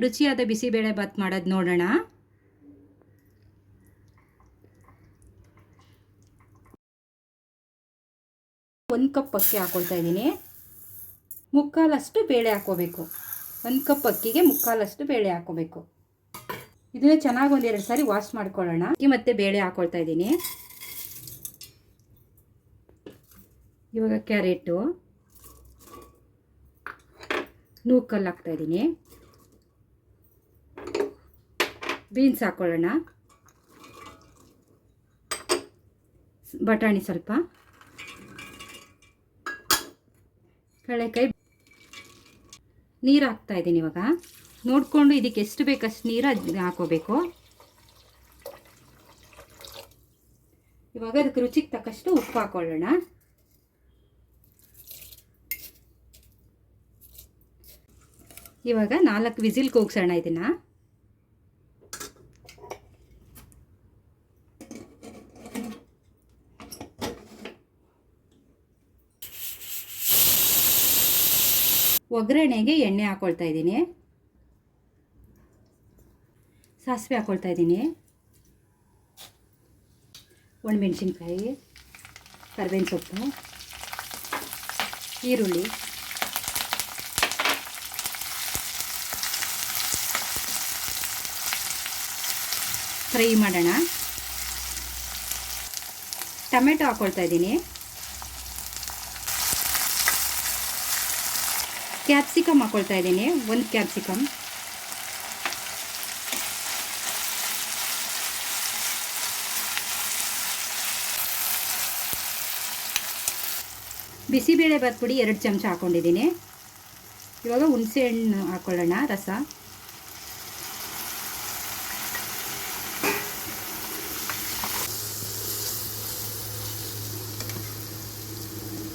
ರುಚಿಯಾದ ಬಿಸಿಬೇಳೆ ಬಾತ್ ಮಾಡೋದು ನೋಡೋಣ. ಒಂದು ಕಪ್ ಅಕ್ಕಿ ಹಾಕೊಳ್ತಾ ಇದ್ದೀನಿ. ಮುಕ್ಕಾಲಷ್ಟು ಬೇಳೆ ಹಾಕೋಬೇಕು. 1 ಕಪ್ ಅಕ್ಕಿಗೆ ಮುಕ್ಕಾಲಷ್ಟು ಬೇಳೆ ಹಾಕೋಬೇಕು. ಇದನ್ನು ಚೆನ್ನಾಗಿ ಒಂದೆರಡು ಸಾರಿ ವಾಶ್ ಮಾಡ್ಕೊಳ್ಳೋಣ. ಅಕ್ಕಿ ಮತ್ತು ಬೇಳೆ ಹಾಕೊಳ್ತಾ ಇದ್ದೀನಿ. ಇವಾಗ ಕ್ಯಾರೆಟು, ನೂಕಲ್ಲು ಹಾಕ್ತಾ ಇದ್ದೀನಿ. ಬೀನ್ಸ್ ಹಾಕೊಳ್ಳೋಣ. ಬಟಾಣಿ ಸ್ವಲ್ಪ, ಕಡಲೆಕಾಯಿ. ನೀರು ಹಾಕ್ತಾ ಇದ್ದೀನಿ. ಇವಾಗ ನೋಡಿಕೊಂಡು ಇದಕ್ಕೆ ಎಷ್ಟು ಬೇಕಷ್ಟು ನೀರು ಹಾಕೋಬೇಕು. ಇವಾಗ ಅದಕ್ಕೆ ರುಚಿಗೆ ತಕ್ಕಷ್ಟು ಉಪ್ಪು ಹಾಕೊಳ್ಳೋಣ. ಇವಾಗ 4 ವಿಸಿಲ್ ಕೂಗ್ಸೋಣ ಇದನ್ನು. ಒಗ್ಗರಣೆಗೆ ಎಣ್ಣೆ ಹಾಕೊಳ್ತಾ ಇದ್ದೀನಿ. ಸಾಸಿವೆ ಹಾಕೊಳ್ತಾ ಇದ್ದೀನಿ. ಒಣಮೆಣಸಿನ್ಕಾಯಿ, ಕರಿಬೇವಿನ ಸೊಪ್ಪು, ಈರುಳ್ಳಿ, ಫ್ರೈ ಮಾಡೋಣ. ಟೊಮೆಟೊ ಹಾಕೊಳ್ತಾ ಇದ್ದೀನಿ. ಕ್ಯಾಪ್ಸಿಕಮ್ ಹಾಕೊಳ್ತಾ ಇದ್ದೀನಿ. 1 ಕ್ಯಾಪ್ಸಿಕಮ್. ಬಿಸಿಬೇಳೆ ಬಾತ್ ಪುಡಿ 2 ಚಮಚ ಹಾಕ್ಕೊಂಡಿದ್ದೀನಿ. ಇವಾಗ ಹುಣಸೆ ಹಣ್ಣು ಹಾಕ್ಕೊಳ್ಳೋಣ, ರಸ.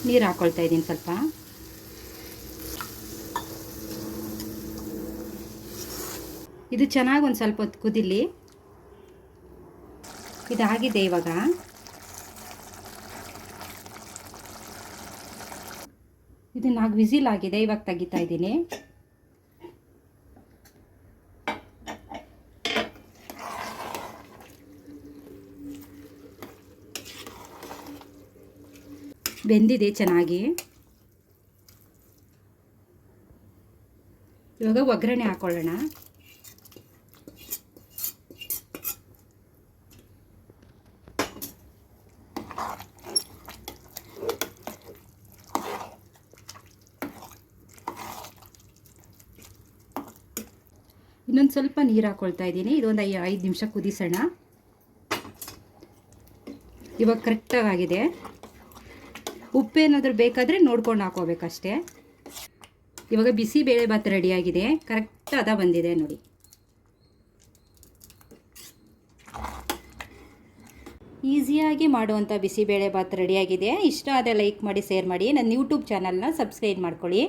ನೀರು ಹಾಕ್ಕೊಳ್ತಾ ಇದ್ದೀನಿ ಸ್ವಲ್ಪ. ಇದು ಚೆನ್ನಾಗಿ ಒಂದು ಸ್ವಲ್ಪ ಹೊತ್ತು ಕುದಿಲಿ. ಇದಾಗಿದೆ. ಇವಾಗ ಇದು 4 ವಿಸಿಲ್ ಆಗಿದೆ. ಇವಾಗ ತೆಗಿತಾ ಇದ್ದೀನಿ. ಬೆಂದಿದೆ ಚೆನ್ನಾಗಿ. ಇವಾಗ ಒಗ್ಗರಣೆ ಹಾಕೊಳ್ಳೋಣ. ಇನ್ನೊಂದು ಸ್ವಲ್ಪ ನೀರು ಹಾಕ್ಕೊಳ್ತಾ ಇದ್ದೀನಿ. ಇದೊಂದು 5 ನಿಮಿಷ ಕುದಿಸೋಣ. ಇವಾಗ ಕರೆಕ್ಟಾಗಿದೆ. ಉಪ್ಪೇನಾದರೂ ಬೇಕಾದರೆ ನೋಡ್ಕೊಂಡು ಹಾಕೋಬೇಕಷ್ಟೇ. ಇವಾಗ ಬಿಸಿಬೇಳೆ ಬಾತ್ ರೆಡಿಯಾಗಿದೆ. ಕರೆಕ್ಟ್ ಅದ ಬಂದಿದೆ ನೋಡಿ. ಈಸಿಯಾಗಿ ಮಾಡುವಂಥ ಬಿಸಿಬೇಳೆ ಬಾತ್ ರೆಡಿಯಾಗಿದೆ. ಇಷ್ಟ ಆದರೆ ಲೈಕ್ ಮಾಡಿ, ಶೇರ್ ಮಾಡಿ. ನನ್ನ ಯೂಟ್ಯೂಬ್ ಚಾನಲ್ನ ಸಬ್ಸ್ಕ್ರೈಬ್ ಮಾಡ್ಕೊಳ್ಳಿ.